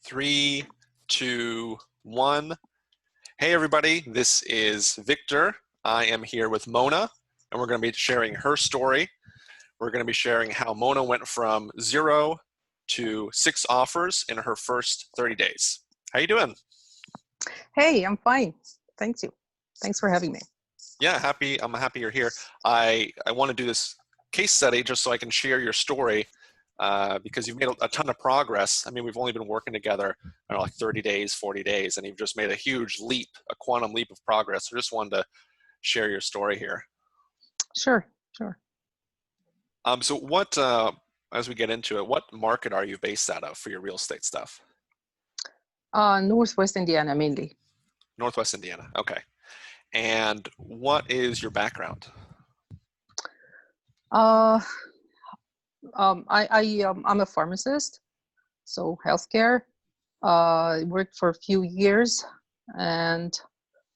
Three, two, one. Hey everybody, this is Victor. I am here with Mona, and we're going to be sharing her story. We're going to be sharing how Mona went from 0 to 6 offers in her first 30 days. How you doing? Hey, I'm fine. Thank you. Thanks for having me. Yeah, I'm happy you're here. I want to do this case study just so I can share your story because you've made a ton of progress. I mean, we've only been working together, I don't know, like 30 days, 40 days, and you've just made a huge leap, a quantum leap of progress. So just wanted to share your story here. Sure. So what, as we get into it, what market are you based out of for your real estate stuff? Northwest Indiana, mainly. Northwest Indiana, okay. And what is your background? I'm a pharmacist, so healthcare. I worked for a few years, and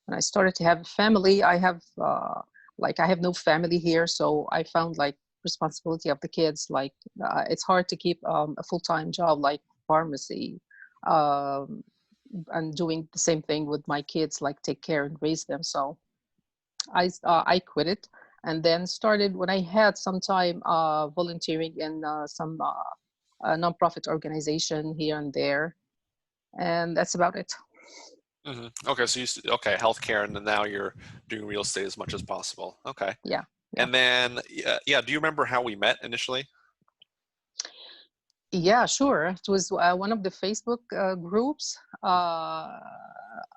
when I started to have a family, I have no family here, so I found like responsibility of the kids. Like it's hard to keep a full-time job like pharmacy, and doing the same thing with my kids, like take care and raise them. So I quit it. And then started when I had some time volunteering in some nonprofit organization here and there, and that's about it. Mm-hmm. Okay, so okay, healthcare, and then now you're doing real estate as much as possible. Okay. Yeah. And then, yeah, do you remember how we met initially? Yeah, sure. It was one of the Facebook groups.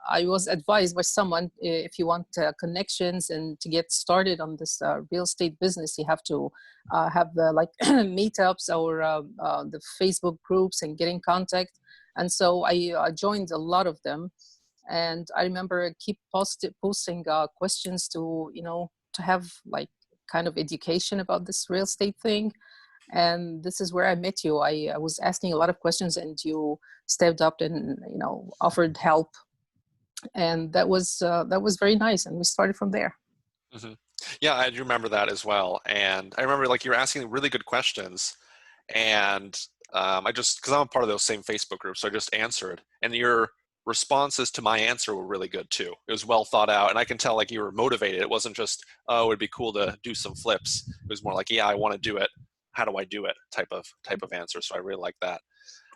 I was advised by someone, if you want connections and to get started on this real estate business, you have to have like meetups or the Facebook groups and get in contact. And so I joined a lot of them. And I remember keep posting questions to, to have like kind of education about this real estate thing. And this is where I met you. I was asking a lot of questions, and you stepped up and offered help, and that was very nice. And we started from there. Mm-hmm. Yeah, I do remember that as well. And I remember like you were asking really good questions, and because I'm a part of those same Facebook groups, so I just answered, and your responses to my answer were really good too. It was well thought out, and I can tell like you were motivated. It wasn't just, oh, it'd be cool to do some flips. It was more like, yeah, I want to do it. How do I do it type of answer. So I really like that.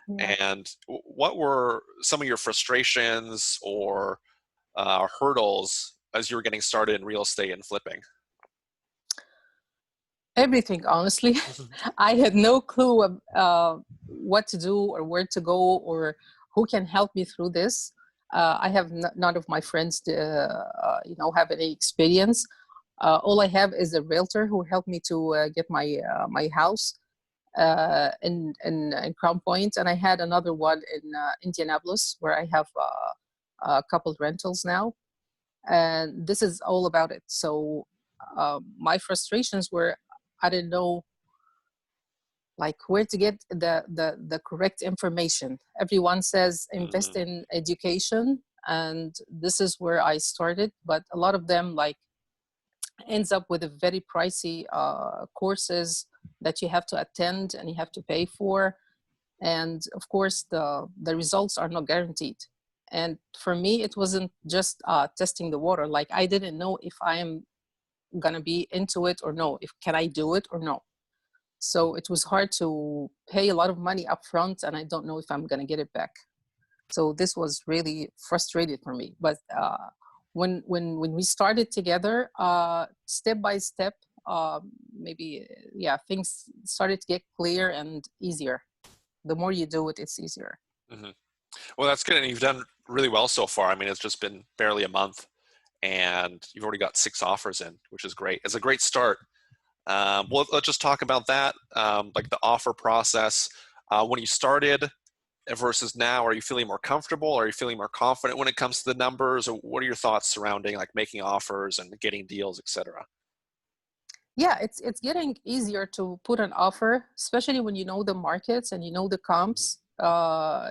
Yeah. And what were some of your frustrations or hurdles as you were getting started in real estate and flipping? Everything, honestly. I had no clue of what to do or where to go or who can help me through this. I have none of my friends have any experience. All I have is a realtor who helped me to get my house in Crown Point, and I had another one in Indianapolis where I have a couple rentals now, and this is all about it. So my frustrations were I didn't know like where to get the correct information. Everyone says invest in education, and this is where I started, but a lot of them like ends up with a very pricey courses that you have to attend and you have to pay for, and of course the results are not guaranteed. And for me, it wasn't just testing the water. Like I didn't know if I am gonna be into it or no, if can I do it or no. So it was hard to pay a lot of money up front, and I don't know if I'm gonna get it back. So this was really frustrating for me. But when we started together, step by step, maybe things started to get clear and easier. The more you do it, it's easier. Mm-hmm. Well, that's good, and you've done really well so far. I mean, it's just been barely a month, and you've already got 6 offers in, which is great. It's a great start. Well, let's just talk about that, like the offer process. When you started versus now, are you feeling more comfortable? Are you feeling more confident when it comes to the numbers? Or what are your thoughts surrounding like making offers and getting deals, etc.? Yeah, it's getting easier to put an offer, especially when you know the markets and you know the comps.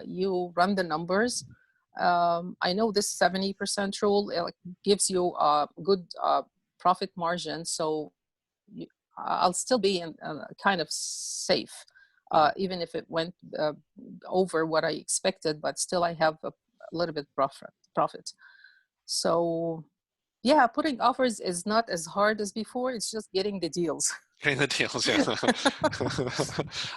You run the numbers. I know this 70% rule gives you a good profit margin, so I'll still be in kind of safe. even if it went over what I expected, but still I have a little bit profit. So yeah, putting offers is not as hard as before. It's just getting the deals. Getting the deals, yeah.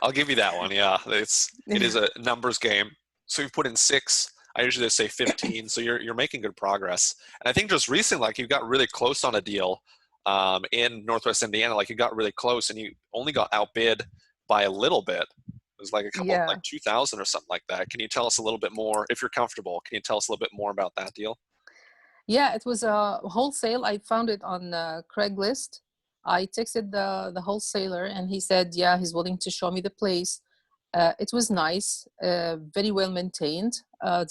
I'll give you that one. Yeah, it is a numbers game. So you've put in 6. I usually say 15. So you're making good progress. And I think just recently, like you got really close on a deal in Northwest Indiana. Like you got really close, and you only got outbid by a little bit. It was like a couple, Yeah. like 2,000 or something like that. Can you tell us a little bit more, if you're comfortable? Can you tell us a little bit more about that deal? Yeah, it was a wholesale. I found it on Craigslist. I texted the wholesaler, and he said, yeah, he's willing to show me the place. It was nice, very well maintained.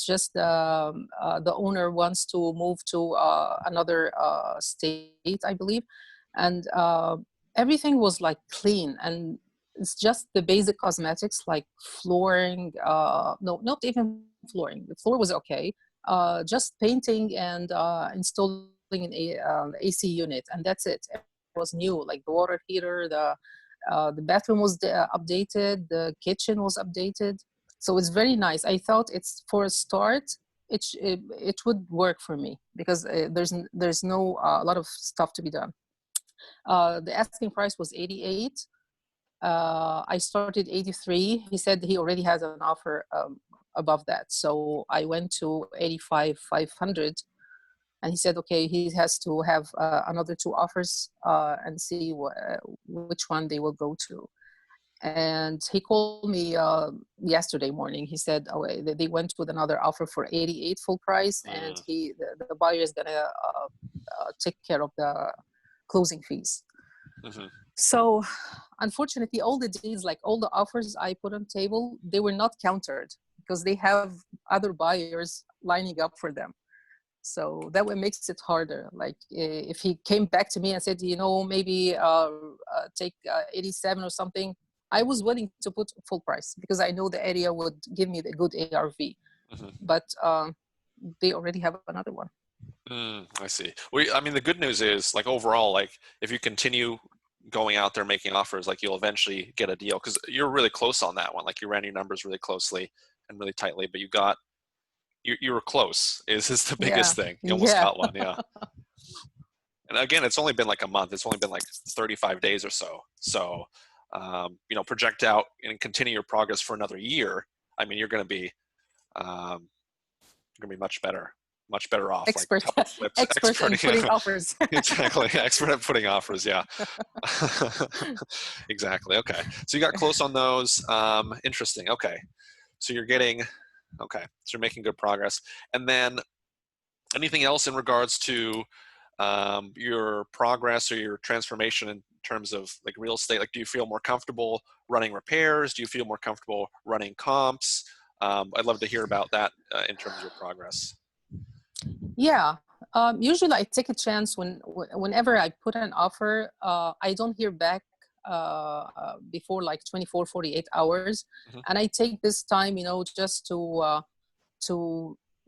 Just the owner wants to move to another state, I believe, and everything was like clean, and it's just the basic cosmetics like flooring. No, not even flooring. The floor was okay. Just painting and installing an AC unit, and that's it. It was new, like the water heater, the bathroom was updated, the kitchen was updated. So it's very nice. I thought it's for a start, it would work for me because there's no a lot of stuff to be done. The asking price was 88. I started 83. He said he already has an offer above that. So I went to 85,500. And he said, okay, he has to have another 2 offers and see which one they will go to. And he called me yesterday morning. He said, oh, they went with another offer for 88 full price, and the buyer is gonna take care of the closing fees. So unfortunately, all the deals, like all the offers I put on table, they were not countered because they have other buyers lining up for them. So that way makes it harder. Like if he came back to me and said, you know, maybe take 87 or something, I was willing to put full price because I know the area would give me the good ARV. But they already have another one. I see. Well, I mean, the good news is, like overall, like if you continue going out there making offers, like you'll eventually get a deal because you're really close on that one. Like you ran your numbers really closely and really tightly, but you were close is the biggest thing. You almost got one. Yeah. And again, it's only been like a month. It's only been like 35 days or so. So, you know, project out and continue your progress for another year. I mean, you're going to be much better off. Expert, like flips, expert in putting offers. Exactly. Expert at putting offers. Yeah. Exactly. Okay. So you got close on those. Interesting. Okay. So you're getting, okay. So you're making good progress. And then anything else in regards to your progress or your transformation in terms of like real estate? Like, do you feel more comfortable running repairs? Do you feel more comfortable running comps? I'd love to hear about that in terms of your progress. Yeah. Usually I take a chance whenever I put an offer, I don't hear back before like 24, 48 hours. And I take this time, you know, just to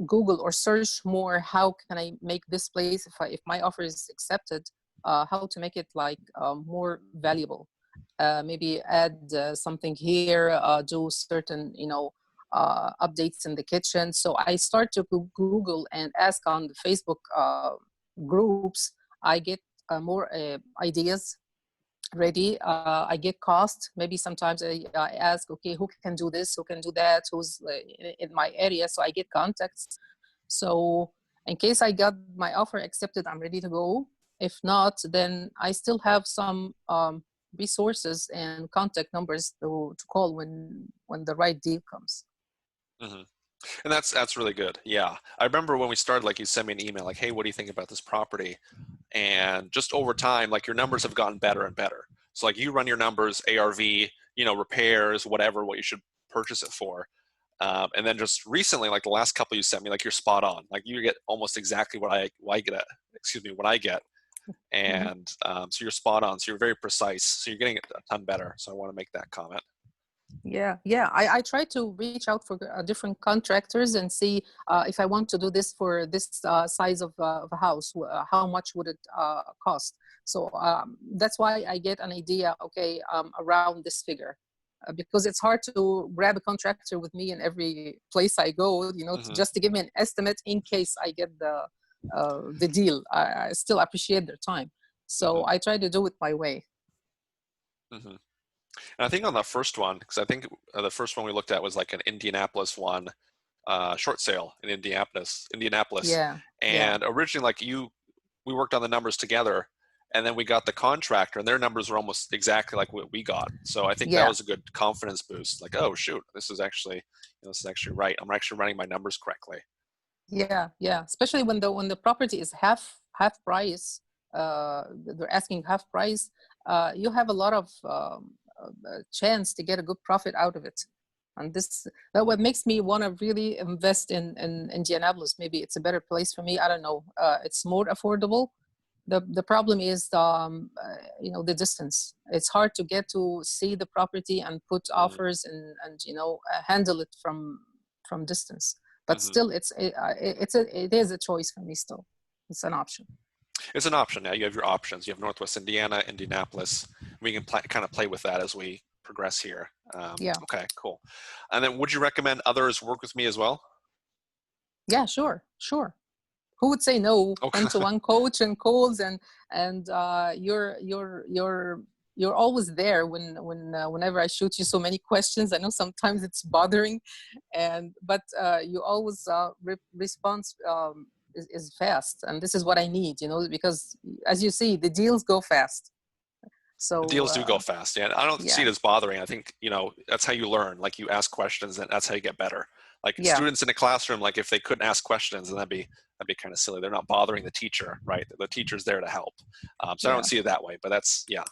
Google or search more, how can I make this place, if my offer is accepted, how to make it like more valuable. Maybe add something here, do certain, you know, updates in the kitchen. So I start to Google and ask on the Facebook groups. I get more ideas ready. I get cost. Maybe sometimes I ask, okay, who can do this? Who can do that? Who's in my area? So I get contacts. So in case I got my offer accepted, I'm ready to go. If not, then I still have some resources and contact numbers to call when the right deal comes. And that's really good. Yeah. I remember when we started, like you sent me an email like, hey, what do you think about this property? And just over time, like your numbers have gotten better and better. So like you run your numbers, ARV, you know, repairs, whatever, what you should purchase it for. And then just recently, like the last couple you sent me, like you're spot on. Like you get almost exactly what I get. And so you're spot on. So you're very precise. So you're getting it a ton better. So I want to make that comment. Yeah. I try to reach out for different contractors and see if I want to do this for this size of a house, how much would it cost? So that's why I get an idea, okay, around this figure. because it's hard to grab a contractor with me in every place I go, you know, just to give me an estimate in case I get the deal. I still appreciate their time. So I try to do it my way. And I think on the first one, because I think the first one we looked at was like an Indianapolis one, short sale in Indianapolis. Yeah. And originally, like we worked on the numbers together, and then we got the contractor, and their numbers were almost exactly like what we got. So I think that was a good confidence boost. Like, oh shoot, this is actually right. I'm actually running my numbers correctly. Yeah, yeah. Especially when the property is half price, they're asking half price. You have a lot of chance to get a good profit out of it. And that what makes me want to really invest in Indianapolis. Maybe it's a better place for me. I don't know. It's more affordable. The problem is you know, the distance. It's hard to get to see the property and put offers and you know, handle it from distance. But still, it is a choice for me. Still, it's an option. It's an option. Now you have your options. You have Northwest Indiana, Indianapolis. We can kind of play with that as we progress here. Yeah. Okay, cool. And then would you recommend others work with me as well? Yeah, sure. Who would say no? Okay. 1-to-1 coach and calls and you're always there whenever I shoot you so many questions. I know sometimes it's bothering, but you always response is fast, and this is what I need, you know, because as you see, the deals go fast. So the deals do go fast. Yeah, I don't see it as bothering. I think, you know, that's how you learn. Like, you ask questions, and that's how you get better. Like students in a classroom, like if they couldn't ask questions, then that'd be kind of silly. They're not bothering the teacher, right? The teacher's there to help. So I don't see it that way, but that's really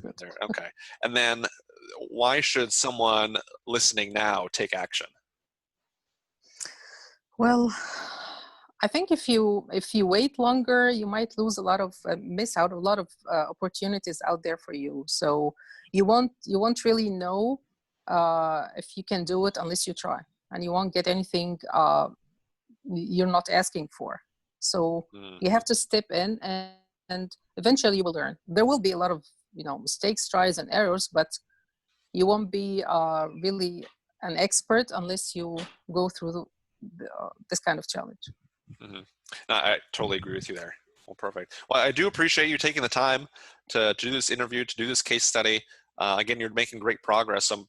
good. there. Okay. And then why should someone listening now take action? Well, I think if you wait longer, you might lose a lot of miss out a lot of opportunities out there for you. So you won't really know if you can do it unless you try, and you won't get anything you're not asking for. So you have to step in, and eventually you will learn. There will be a lot of, you know, mistakes, tries and errors, but you won't be really an expert unless you go through this kind of challenge. No, I totally agree with you there. Well, perfect. Well, I do appreciate you taking the time to do this interview, to do this case study. Again, you're making great progress. I'm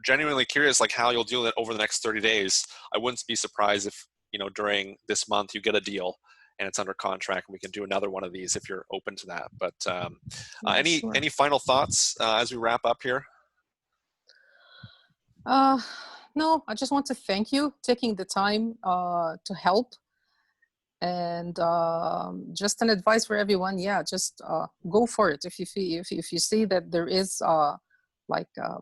genuinely curious, like, how you'll deal with it over the next 30 days. I wouldn't be surprised if, you know, during this month you get a deal and it's under contract, and we can do another one of these if you're open to that. But any final thoughts as we wrap up here? No, I just want to thank you taking the time to help. And just an advice for everyone, just go for it. If you see that there is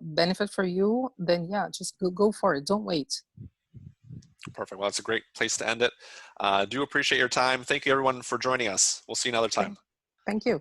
benefit for you, then just go for it. Don't wait. Perfect. Well, it's a great place to end it. Do appreciate your time. Thank you, everyone, for joining us. We'll see you another time. Thank you.